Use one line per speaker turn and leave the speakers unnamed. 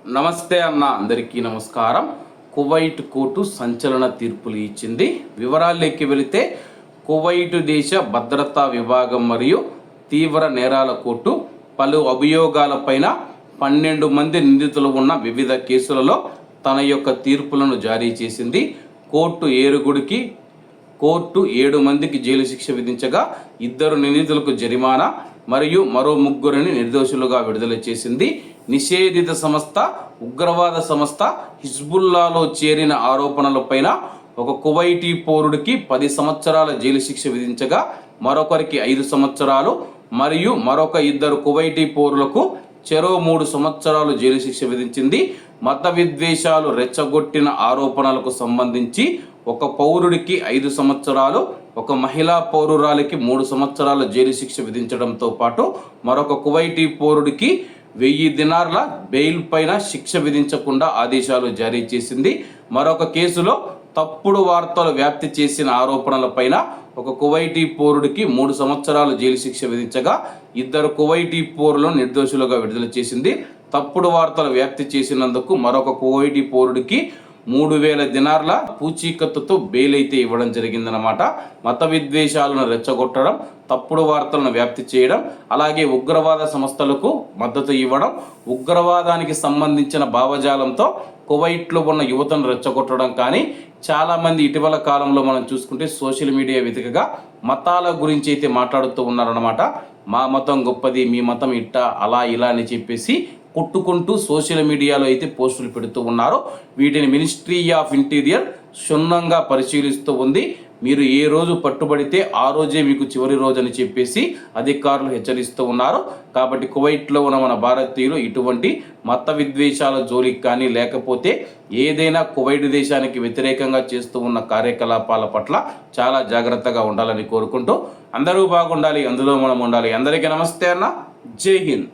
నమస్తే అన్న, అందరికీ నమస్కారం. కువైట్ కోర్టు సంచలన తీర్పులు ఇచ్చింది. వివరాల్లోకి వెళితే కువైట్ దేశ భద్రతా విభాగం మరియు తీవ్ర నేరాల కోర్టు పలు అభియోగాలపైన 12 మంది నిందితులు ఉన్న వివిధ కేసులలో తన యొక్క తీర్పులను జారీ చేసింది. కోర్టు 7 మందికి జైలు శిక్ష విధించగా 2 నిందితులకు జరిమానా మరియు మరో 3 నిర్దోషులుగా విడుదల చేసింది. నిషేధిత సంస్థ ఉగ్రవాద సంస్థ హిజ్బుల్లాలో చేరిన ఆరోపణలపైన ఒక కువైటీ పౌరుడికి 10 సంవత్సరాల జైలు శిక్ష విధించగా మరొకరికి 5 సంవత్సరాలు మరియు మరొక 2 కువైటీ పౌరులకు చెరో 3 సంవత్సరాలు జైలు శిక్ష విధించింది. మత విద్వేషాలు రెచ్చగొట్టిన ఆరోపణలకు సంబంధించి ఒక పౌరుడికి 5 సంవత్సరాలు, ఒక మహిళా పౌరురాలికి 3 సంవత్సరాల జైలు శిక్ష విధించడంతో పాటు మరొక కువైటీ పౌరుడికి 1000 దినార్ల బెయిల్ పైన శిక్ష విధించకుండా ఆదేశాలు జారీ చేసింది. మరొక కేసులో తప్పుడు వార్తలు వ్యాప్తి చేసిన ఆరోపణలపైన ఒక కువైటీ పౌరుడికి 3 సంవత్సరాలు జైలు శిక్ష విధించగా 2 కువైటీ పౌరులను నిర్దోషులుగా విడుదల చేసింది. తప్పుడు వార్తలు వ్యాప్తి చేసినందుకు మరొక కువైటీ పౌరుడికి 3000 దినార్ల పూచీకత్తుతో బెయిల్ అయితే ఇవ్వడం జరిగిందనమాట. మత విద్వేషాలను రెచ్చగొట్టడం, తప్పుడు వార్తలను వ్యాప్తి చేయడం, అలాగే ఉగ్రవాద సంస్థలకు మద్దతు ఇవ్వడం, ఉగ్రవాదానికి సంబంధించిన భావజాలంతో కువైట్లో ఉన్న యువతను రెచ్చగొట్టడం. కానీ చాలామంది ఇటీవల కాలంలో మనం చూసుకుంటే సోషల్ మీడియా వెనుకగా మతాల గురించి అయితే మాట్లాడుతూ ఉన్నారన్నమాట. మా మతం గొప్పది, మీ మతం ఇట్ట, అలా ఇలా అని చెప్పేసి కొట్టుకుంటూ సోషల్ మీడియాలో అయితే పోస్టులు పెడుతూ ఉన్నారు. వీటిని మినిస్ట్రీ ఆఫ్ ఇంటీరియర్ క్షుణ్ణంగా పరిశీలిస్తూ ఉంది. మీరు ఏ రోజు పట్టుబడితే ఆ రోజే మీకు చివరి రోజు అని చెప్పేసి అధికారులు హెచ్చరిస్తూ ఉన్నారు. కాబట్టి కువైట్లో ఉన్న మన భారతీయులు ఇటువంటి మత విద్వేషాల జోలికి కానీ లేకపోతే ఏదైనా కువైట్ దేశానికి వ్యతిరేకంగా చేస్తూ ఉన్న కార్యకలాపాల పట్ల చాలా జాగ్రత్తగా ఉండాలని కోరుకుంటూ అందరూ బాగుండాలి, అందులో మనం ఉండాలి. అందరికీ నమస్తే అన్న, జై హింద్.